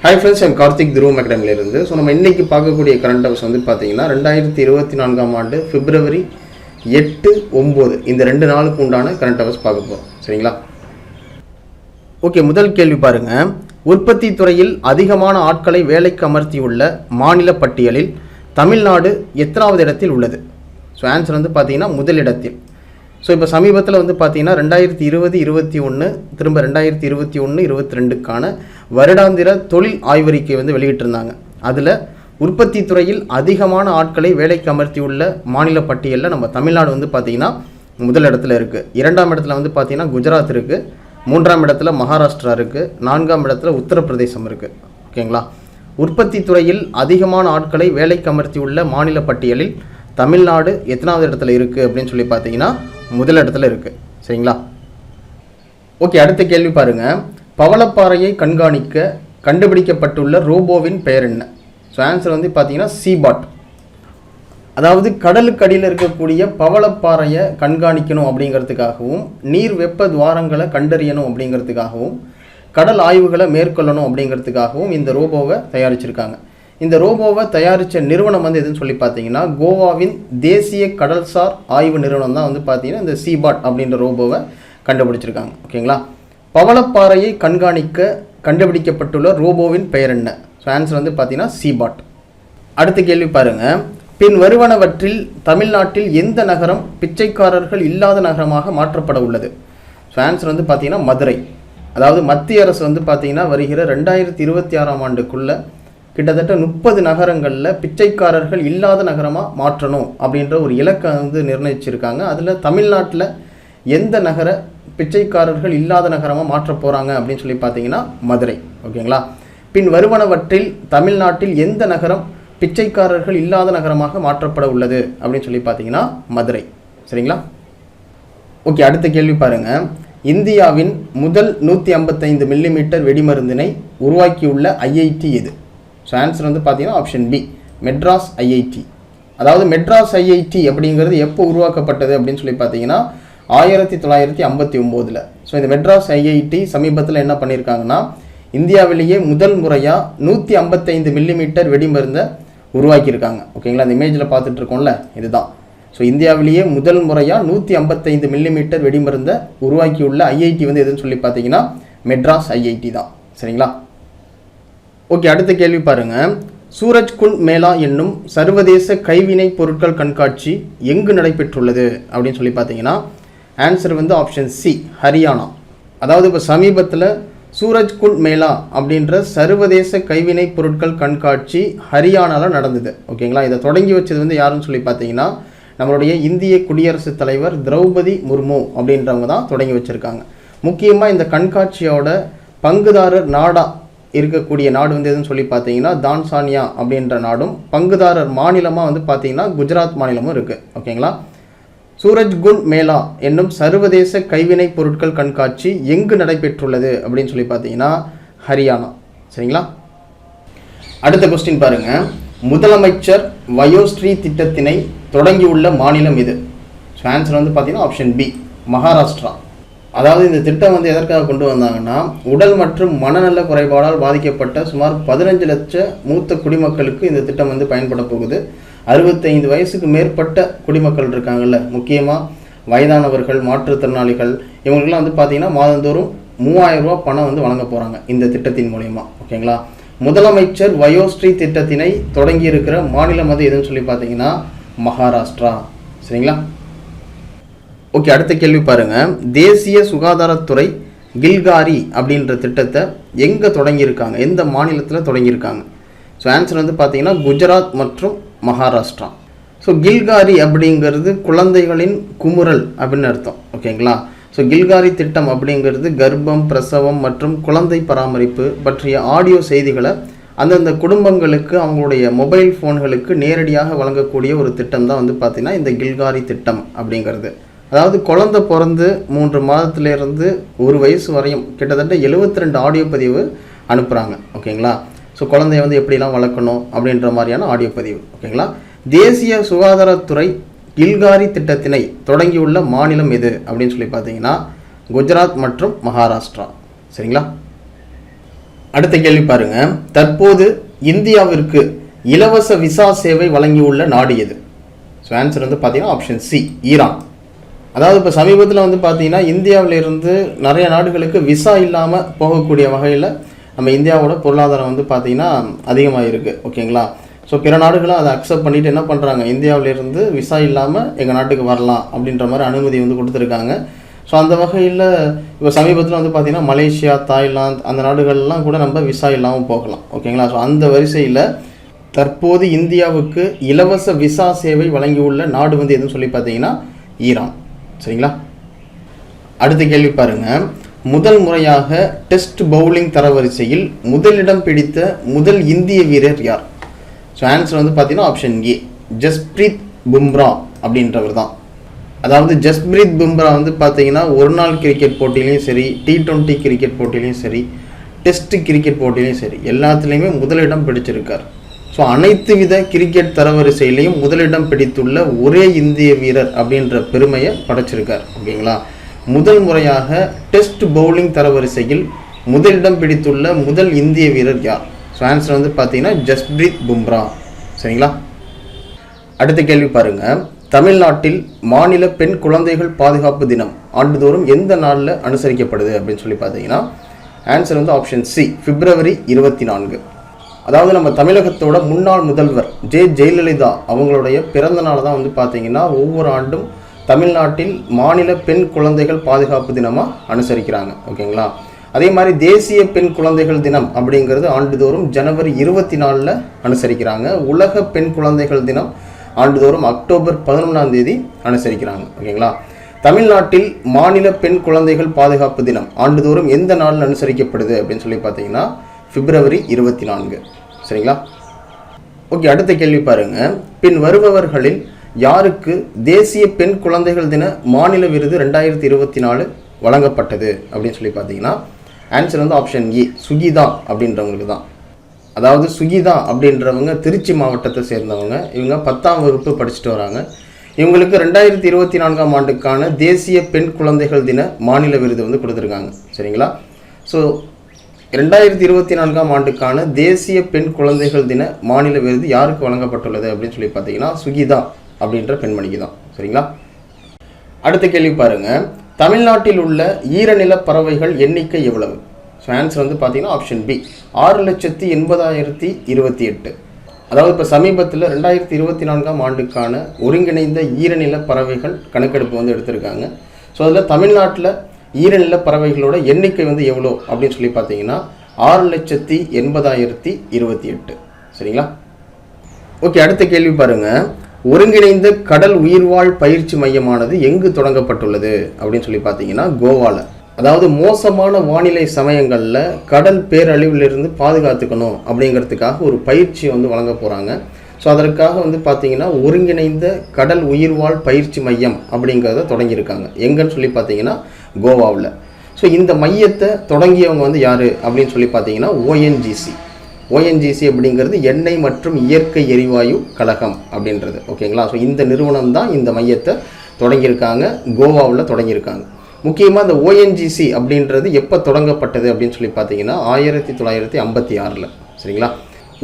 Hi friends, என் கார்த்திக் துருவம் அகாடமியிலிருந்து. So நம்ம இன்றைக்கி பார்க்கக்கூடிய கரண்ட் அஃபேர்ஸ் வந்து பார்த்தீங்கன்னா 2024 ஆண்டு பிப்ரவரி 8, 9 இந்த 2 நாளுக்கு உண்டான கரண்ட் அஃபேர்ஸ் பார்க்க போகிறோம். சரிங்களா? ஓகே, முதல் கேள்வி பாருங்கள். உற்பத்தி துறையில் அதிகமான ஆட்களை வேலைக்கு அமர்த்தியுள்ள மாநில பட்டியலில் தமிழ்நாடு எத்தனாவது இடத்தில் உள்ளது? ஸோ ஆன்சர் வந்து பார்த்தீங்கன்னா முதலிடத்தில். ஸோ இப்போ சமீபத்தில் வந்து பார்த்தீங்கன்னா 2020-21 திரும்ப 2021-22க்கான வருடாந்திர தொழில் ஆய்வறிக்கை வந்து வெளியிட்டிருந்தாங்க. அதில் உற்பத்தி துறையில் அதிகமான ஆட்களை வேலைக்கு அமர்த்தியுள்ள மாநில பட்டியலில் நம்ம தமிழ்நாடு வந்து பார்த்திங்கன்னா முதலிடத்தில் இருக்குது. 2ஆம் இடத்துல வந்து பார்த்திங்கன்னா குஜராத் இருக்குது, 3ஆம் இடத்துல மகாராஷ்டிரா இருக்குது, 4ஆம் இடத்துல உத்தரப்பிரதேசம் இருக்குது. ஓகேங்களா? உற்பத்தி துறையில் அதிகமான ஆட்களை வேலைக்கு அமர்த்தியுள்ள மாநில பட்டியலில் தமிழ்நாடு எத்தனாவது இடத்துல இருக்குது அப்படின்னு சொல்லி பார்த்தீங்கன்னா முதலிடத்தில் இருக்குது. சரிங்களா? ஓகே, அடுத்த கேள்வி பாருங்கள். பவளப்பாறையை கண்காணிக்க கண்டுபிடிக்கப்பட்டுள்ள ரோபோவின் பெயர் என்ன? ஸோ ஆன்சர் வந்து பார்த்தீங்கன்னா சீபாட். அதாவது கடலுக்கு அடியில் இருக்கக்கூடிய பவளப்பாறையை கண்காணிக்கணும் அப்படிங்கிறதுக்காகவும், நீர் வெப்ப துவாரங்களை கண்டறியணும் அப்படிங்கிறதுக்காகவும், கடல் ஆய்வுகளை மேற்கொள்ளணும் அப்படிங்கிறதுக்காகவும் இந்த ரோபோவை தயாரிச்சிருக்காங்க. இந்த ரோபோவை தயாரித்த நிறுவனம் வந்து எதுன்னு சொல்லி பார்த்தீங்கன்னா கோவாவின் தேசிய கடல்சார் ஆய்வு நிறுவனம் தான் வந்து பார்த்தீங்கன்னா இந்த சீபாட் அப்படின்ற ரோபோவை கண்டுபிடிச்சிருக்காங்க. ஓகேங்களா? பவளப்பாறையை கண்காணிக்க கண்டுபிடிக்கப்பட்டுள்ள ரோபோவின் பெயர் என்ன? ஸோ ஆன்சர் வந்து பார்த்தீங்கன்னா சீபாட். அடுத்த கேள்வி பாருங்கள். பின் வருவனவற்றில் தமிழ்நாட்டில் எந்த நகரம் பிச்சைக்காரர்கள் இல்லாத நகரமாக மாற்றப்பட உள்ளது? ஸோ ஆன்சர் வந்து பார்த்தீங்கன்னா மதுரை. அதாவது மத்திய அரசு வந்து பார்த்தீங்கன்னா வருகிற 2026ஆம் ஆண்டுக்குள்ளே கிட்டத்தட்ட 30 நகரங்களில் பிச்சைக்காரர்கள் இல்லாத நகரமாக மாற்றணும் அப்படின்ற ஒரு இலக்கை வந்து நிர்ணயிச்சிருக்காங்க. அதில் தமிழ்நாட்டில் எந்த நகர பிச்சைக்காரர்கள் இல்லாத நகரமாக மாற்ற போகிறாங்க அப்படின்னு சொல்லி பார்த்தீங்கன்னா மதுரை. ஓகேங்களா? பின் வருவனவற்றில் தமிழ்நாட்டில் எந்த நகரம் பிச்சைக்காரர்கள் இல்லாத நகரமாக மாற்றப்பட உள்ளது அப்படின்னு சொல்லி பார்த்தீங்கன்னா மதுரை. சரிங்களா? ஓகே, அடுத்த கேள்வி பாருங்கள். இந்தியாவின் முதல் 155 மில்லிமீட்டர் வெடிமருந்தினை உருவாக்கியுள்ள ஐஐடி எது? ஸோ ஆன்சர் வந்து பார்த்தீங்கன்னா ஆப்ஷன் பி, மெட்ராஸ் ஐஐடி. அதாவது மெட்ராஸ் ஐஐடி அப்படிங்கிறது எப்போ உருவாக்கப்பட்டது அப்படின்னு சொல்லி பார்த்தீங்கன்னா 1959. ஸோ இந்த மெட்ராஸ் ஐஐடி சமீபத்தில் என்ன பண்ணியிருக்காங்கன்னா இந்தியாவிலேயே முதல் முறையாக 155 மில்லிமீட்டர் வெடிமருந்தை உருவாக்கியிருக்காங்க. ஓகேங்களா? அந்த இமேஜில் பார்த்துட்டு இருக்கோம்ல, இதுதான். ஸோ இந்தியாவிலேயே முதல் முறையாக 155 மில்லிமீட்டர் வெடிமருந்தை உருவாக்கியுள்ள ஐஐடி வந்து எதுன்னு சொல்லி பார்த்தீங்கன்னா மெட்ராஸ் ஐஐடி தான். சரிங்களா? ஓகே, அடுத்த கேள்வி பாருங்கள். சூரஜ்குண்ட் மேளா என்னும் சர்வதேச கைவினை பொருட்கள் கண்காட்சி எங்கு நடைபெற்றுள்ளது அப்படின்னு சொல்லி பார்த்தீங்கன்னா ஆன்சர் வந்து ஆப்ஷன் சி, ஹரியானா. அதாவது இப்போ சமீபத்தில் சூரஜ்குண்ட் மேளா அப்படின்ற சர்வதேச கைவினை பொருட்கள் கண்காட்சி ஹரியானாவில் நடந்தது. ஓகேங்களா? இதை தொடங்கி வச்சது வந்து யாருன்னு சொல்லி பார்த்தீங்கன்னா நம்மளுடைய இந்திய குடியரசுத் தலைவர் திரௌபதி முர்மு அப்படின்றவங்க தான் தொடங்கி வச்சுருக்காங்க. முக்கியமாக இந்த கண்காட்சியோட பங்குதாரர் நாடாக இருக்கக்கூடிய நாடு வந்து எதுன்னு சொல்லி பார்த்தீங்கன்னா தான்சானியா அப்படின்ற நாடும், பங்குதாரர் மாநிலமாக வந்து பார்த்தீங்கன்னா குஜராத் மாநிலமும் இருக்குது. ஓகேங்களா? சூரஜ்குண்ட் மேளா என்னும் சர்வதேச கைவினை பொருட்கள் கண்காட்சி எங்கு நடைபெற்றுள்ளது அப்படின்னு சொல்லி பார்த்தீங்கன்னா ஹரியானா. சரிங்களா? அடுத்த கொஸ்டின் பாருங்கள். முதலமைச்சர் வயோஸ்ரீ திட்டத்தினை தொடங்கியுள்ள மாநிலம் இது? ஸோ ஆன்சர் வந்து பார்த்தீங்கன்னா ஆப்ஷன் பி, மகாராஷ்டிரா. அதாவது இந்த திட்டம் வந்து எதற்காக கொண்டு வந்தாங்கன்னா உடல் மற்றும் மனநல குறைபாடால் பாதிக்கப்பட்ட சுமார் 15 லட்சம் மூத்த குடிமக்களுக்கு இந்த திட்டம் வந்து பயன்பட போகுது. 65 வயசுக்கு மேற்பட்ட குடிமக்கள் இருக்காங்கல்ல, முக்கியமாக வயதானவர்கள், மாற்றுத்திறனாளிகள், இவங்களுக்குலாம் வந்து பார்த்தீங்கன்னா மாதந்தோறும் 3000 ரூபா பணம் வந்து வழங்க போகிறாங்க இந்த திட்டத்தின் மூலயமா. ஓகேங்களா? முதலமைச்சர் வயோஸ்ரீ திட்டத்தினை தொடங்கி இருக்கிற மாநிலம் வந்து எதுன்னு சொல்லி பார்த்தீங்கன்னா மகாராஷ்டிரா. சரிங்களா? ஓகே, அடுத்த கேள்வி பாருங்கள். தேசிய சுகாதாரத்துறை கில்காரி அப்படின்ற திட்டத்தை எங்கே தொடங்கியிருக்காங்க, எந்த மாநிலத்தில் தொடங்கியிருக்காங்க? ஸோ ஆன்சர் வந்து பார்த்தீங்கன்னா குஜராத் மற்றும் மகாராஷ்டிரா. ஸோ கில்காரி அப்படிங்கிறது குழந்தைகளின் குமுறல் அப்படின்னு அர்த்தம். ஓகேங்களா? ஸோ கில்காரி திட்டம் அப்படிங்கிறது கர்ப்பம், பிரசவம் மற்றும் குழந்தை பராமரிப்பு பற்றிய ஆடியோ செய்திகளை அந்தந்த குடும்பங்களுக்கு அவங்களுடைய மொபைல் ஃபோன்களுக்கு நேரடியாக வழங்கக்கூடிய ஒரு திட்டம் தான் வந்து பார்த்திங்கன்னா இந்த கில்காரி திட்டம் அப்படிங்கிறது. அதாவது குழந்தை பிறந்து 3 மாதத்துலேருந்து 1 வயசு வரையும் கிட்டத்தட்ட 72 ஆடியோ பதிவு அனுப்புகிறாங்க. ஓகேங்களா? ஸோ குழந்தைய வந்து எப்படிலாம் வளர்க்கணும் அப்படின்ற மாதிரியான ஆடியோ பதிவு. ஓகேங்களா? தேசிய சுகாதாரத்துறை கில்காரி திட்டத்தினை தொடங்கியுள்ள மாநிலம் எது அப்படின்னு சொல்லி பார்த்தீங்கன்னா குஜராத் மற்றும் மகாராஷ்டிரா. சரிங்களா? அடுத்த கேள்வி பாருங்க, தற்போது இந்தியாவிற்கு இலவச விசா சேவை வழங்கியுள்ள நாடு எது? ஸோ ஆன்சர் வந்து பார்த்தீங்கன்னா ஆப்ஷன் சி, ஈரான். அதாவது இப்போ சமீபத்தில் வந்து பார்த்தீங்கன்னா இந்தியாவிலிருந்து நிறைய நாடுகளுக்கு விசா இல்லாமல் போகக்கூடிய வகையில் நம்ம இந்தியாவோட பொருளாதாரம் வந்து பார்த்தீங்கன்னா அதிகமாக இருக்குது. ஓகேங்களா? ஸோ பிற நாடுகளும் அதை அக்செப்ட் பண்ணிவிட்டு என்ன பண்ணுறாங்க, இந்தியாவிலேருந்து விசா இல்லாமல் எங்கள் நாட்டுக்கு வரலாம் அப்படின்ற மாதிரி அனுமதி வந்து கொடுத்துருக்காங்க. ஸோ அந்த வகையில் இப்போ சமீபத்தில் வந்து பார்த்திங்கன்னா மலேசியா, தாய்லாந்து அந்த நாடுகள்லாம் கூட நம்ம விசா இல்லாமல் போகலாம். ஓகேங்களா? ஸோ அந்த வரிசையில் தற்போது இந்தியாவுக்கு இலவச விசா சேவை வழங்கியுள்ள நாடு வந்து எதுன்னு சொல்லி பார்த்தீங்கன்னா ஈரான். சரிங்களா? அடுத்த கேள்வி பாருங்கள், முதல் முறையாக டெஸ்ட் பவுலிங் தரவரிசையில் முதலிடம் பிடித்த முதல் இந்திய வீரர் யார்? ஸோ ஆன்சர் வந்து பார்த்தீங்கன்னா ஆப்ஷன் ஏ, ஜஸ்பிரீத் பும்ரா அப்படின்றவர் தான். அதாவது ஜஸ்பிரீத் பும்ரா வந்து பார்த்தீங்கன்னா ஒரு நாள் கிரிக்கெட் போட்டியிலையும் சரி, T20 கிரிக்கெட் போட்டியிலையும் சரி, டெஸ்ட் கிரிக்கெட் போட்டியிலையும் சரி, எல்லாத்துலேயுமே முதலிடம் பிடிச்சிருக்கார். ஸோ அனைத்து வித கிரிக்கெட் தரவரிசையிலையும் முதலிடம் பிடித்துள்ள ஒரே இந்திய வீரர் அப்படின்ற பெருமையை படைச்சிருக்கார். ஓகேங்களா? முதல் முறையாக டெஸ்ட் பவுலிங் தரவரிசையில் முதலிடம் பிடித்துள்ள முதல் இந்திய வீரர் யார்? ஸோ ஆன்சர் வந்து பார்த்தீங்கன்னா ஜஸ்பிரீத் பும்ரா. சரிங்களா? அடுத்த கேள்வி பாருங்கள், தமிழ்நாட்டில் மாநில பெண் குழந்தைகள் பாதுகாப்பு தினம் ஆண்டுதோறும் எந்த நாளில் அனுசரிக்கப்படுது அப்படின்னு சொல்லி பார்த்தீங்கன்னா ஆன்சர் வந்து ஆப்ஷன் சி, பிப்ரவரி 24. அதாவது நம்ம தமிழகத்தோட முன்னாள் முதல்வர் ஜெயலலிதா அவங்களுடைய பிறந்த நாள் தான் வந்து பார்த்தீங்கன்னா ஒவ்வொரு ஆண்டும் தமிழ்நாட்டில் மாநில பெண் குழந்தைகள் பாதுகாப்பு தினமாக அனுசரிக்கிறாங்க. ஓகேங்களா? அதே மாதிரி தேசிய பெண் குழந்தைகள் தினம் அப்படிங்கிறது ஆண்டுதோறும் ஜனவரி 24 அனுசரிக்கிறாங்க. உலக பெண் குழந்தைகள் தினம் ஆண்டுதோறும் அக்டோபர் 11 அனுசரிக்கிறாங்க. ஓகேங்களா? தமிழ்நாட்டில் மாநில பெண் குழந்தைகள் பாதுகாப்பு தினம் ஆண்டுதோறும் எந்த நாளில் அனுசரிக்கப்படுது அப்படின்னு சொல்லி பார்த்தீங்கன்னா பிப்ரவரி 24. சரிங்களா? ஓகே, அடுத்த கேள்வி பாருங்க, பின் வருபவர்களில் யாருக்கு தேசிய பெண் குழந்தைகள் தின மாநில விருது 2024 வழங்கப்பட்டது அப்படின்னு சொல்லி பார்த்தீங்கன்னா ஆன்சர் வந்து ஆப்ஷன் ஏ, சுகிதா அப்படின்றவங்களுக்கு தான். அதாவது சுகிதா அப்படின்றவங்க திருச்சி மாவட்டத்தை சேர்ந்தவங்க. இவங்க 10ஆம் வகுப்பு படிச்சுட்டு வராங்க. இவங்களுக்கு 2024 ஆண்டுக்கான தேசிய பெண் குழந்தைகள் தின மாநில விருது வந்து கொடுத்துருக்காங்க. சரிங்களா? ஸோ 2024 ஆண்டுக்கான தேசிய பெண் குழந்தைகள் தின மாநில விருது யாருக்கு வழங்கப்பட்டுள்ளது அப்படின்னு சொல்லி பார்த்தீங்கன்னா சுகிதா அப்படின்ற பெண்மணிக்கு தான். சரிங்களா? அடுத்த கேள்வி பாருங்க, தமிழ்நாட்டில் உள்ள ஈரநில பறவைகள் எண்ணிக்கை எவ்வளவு? ஸோ ஆன்சர் வந்து பார்த்தீங்கன்னா ஆப்ஷன் பி, 6,80,028. அதாவது இப்போ சமீபத்தில் 2024 ஆண்டுக்கான ஒருங்கிணைந்த ஈரநில பறவைகள் கணக்கெடுப்பு வந்து எடுத்திருக்காங்க. ஸோ அதில் தமிழ்நாட்டில் ஈரநில பறவைகளோட எண்ணிக்கை வந்து எவ்வளோ அப்படின்னு சொல்லி பார்த்தீங்கன்னா 6,80,028. சரிங்களா? ஓகே, அடுத்த கேள்வி பாருங்க, ஒருங்கிணைந்த கடல் உயிர்வாழ் பயிற்சி மையமானது எங்கு தொடங்கப்பட்டுள்ளது அப்படின்னு சொல்லி பார்த்தீங்கன்னா கோவாவில். அதாவது மோசமான வானிலை சமயங்களில் கடல் பேரழிவிலிருந்து பாதுகாத்துக்கணும் அப்படிங்கிறதுக்காக ஒரு பயிற்சி வந்து வழங்க போகிறாங்க. ஸோ அதற்காக வந்து பார்த்தீங்கன்னா ஒருங்கிணைந்த கடல் உயிர்வாழ் பயிற்சி மையம் அப்படிங்கிறத தொடங்கியிருக்காங்க. எங்கன்னு சொல்லி பார்த்தீங்கன்னா கோவாவில். ஸோ இந்த மையத்தை தொடங்கியவங்க வந்து யார் அப்படின்னு சொல்லி பார்த்தீங்கன்னா ஓஎன்ஜிசி அப்படிங்கிறது எண்ணெய் மற்றும் இயற்கை எரிவாயு கழகம் அப்படின்றது. ஓகேங்களா? ஸோ இந்த நிறுவனம் தான் இந்த மையத்தை தொடங்கியிருக்காங்க, கோவாவில் தொடங்கியிருக்காங்க. முக்கியமாக இந்த ஓஎன்ஜிசி அப்படின்றது எப்போ தொடங்கப்பட்டது அப்படின்னு சொல்லி பார்த்தீங்கன்னா 1956. சரிங்களா?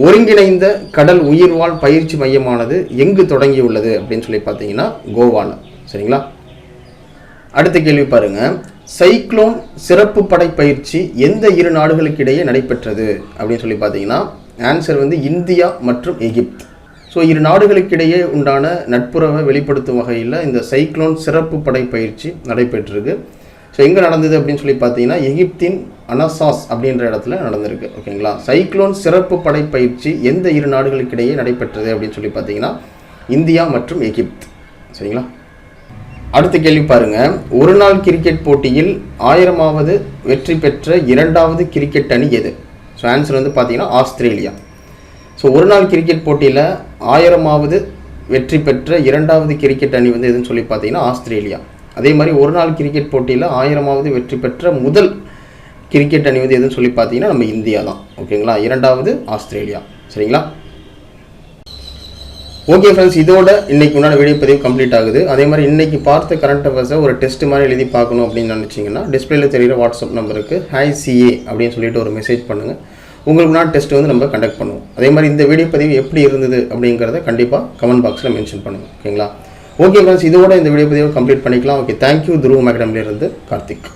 ஒருங்கிணைந்த கடல் உயிர்வாழ் பயிற்சி மையமானது எங்கு தொடங்கியுள்ளது அப்படின்னு சொல்லி பார்த்தீங்கன்னா கோவாவில். சரிங்களா? அடுத்த கேள்வி பாருங்க, சைக்ளோன் சிறப்பு படை பயிற்சி எந்த இரு நாடுகளுக்கு இடையே நடைபெற்றது அப்படின்னு சொல்லி பார்த்தீங்கன்னா ஆன்சர் வந்து இந்தியா மற்றும் எகிப்து. ஸோ இரு நாடுகளுக்கிடையே உண்டான நட்புறவை வெளிப்படுத்தும் வகையில் இந்த சைக்ளோன் சிறப்பு படை பயிற்சி நடைபெற்றிருக்கு. ஸோ எங்கே நடந்தது அப்படின்னு சொல்லி பார்த்தீங்கன்னா எகிப்தின் அனசாஸ் அப்படின்ற இடத்துல நடந்திருக்கு. ஓகேங்களா? சைக்ளோன் சிறப்பு படை பயிற்சி எந்த இரு நாடுகளுக்கிடையே நடைபெற்றது அப்படின்னு சொல்லி பார்த்தீங்கன்னா இந்தியா மற்றும் எகிப்து. சரிங்களா? அடுத்த கேள்வி பாருங்க, ஒரு நாள் கிரிக்கெட் போட்டியில் 1000வது வெற்றி பெற்ற இரண்டாவது கிரிக்கெட் அணி எது? ஸோ ஆன்சர் வந்து பார்த்தீங்கன்னா ஆஸ்திரேலியா. ஸோ ஒரு நாள் கிரிக்கெட் போட்டியில் 1000வது வெற்றி பெற்ற இரண்டாவது கிரிக்கெட் அணி வந்து எதுன்னு சொல்லி பார்த்தீங்கன்னா ஆஸ்திரேலியா. அதே மாதிரி ஒரு நாள் கிரிக்கெட் போட்டியில் 1000வது வெற்றி பெற்ற முதல் கிரிக்கெட் அணி வந்து எதுன்னு சொல்லி பார்த்தீங்கன்னா நம்ம இந்தியா தான். ஓகேங்களா? இரண்டாவது ஆஸ்திரேலியா. சரிங்களா? ஓகே ஃப்ரெண்ட்ஸ், இதோட இன்னைக்கு உண்டான வீடியோ பதிவு கம்ப்ளீட் ஆகுது. அதே மாதிரி இன்னைக்கு பார்த்த கரண்ட் அஃபேர்ஸை ஒரு டெஸ்ட் மாதிரி எழுதி பார்க்கணும் அப்படின்னு நினச்சிங்கன்னா டிஸ்பிளேல தெரிகிற வாட்ஸ்அப் நம்பருக்கு HiCA அப்படின்னு சொல்லிட்டு ஒரு மெசேஜ் பண்ணுங்கள். உங்களுக்கு டெஸ்ட் வந்து நம்ம கண்டக்ட் பண்ணுவோம். அதே மாதிரி இந்த வீடியோ பதிவு எப்படி இருந்தது அப்படிங்கிறத கண்டிப்பாக கமெண்ட் பாக்ஸில் மென்ஷன் பண்ணுங்கள். ஓகேங்களா? ஓகே ஃப்ரெண்ட்ஸ், இதோட இந்த வீடியோ பதிவை கம்ப்ளீட் பண்ணிக்கலாம். Okay, thank you. துருவம் அகாடமிலிருந்து கார்த்திக்.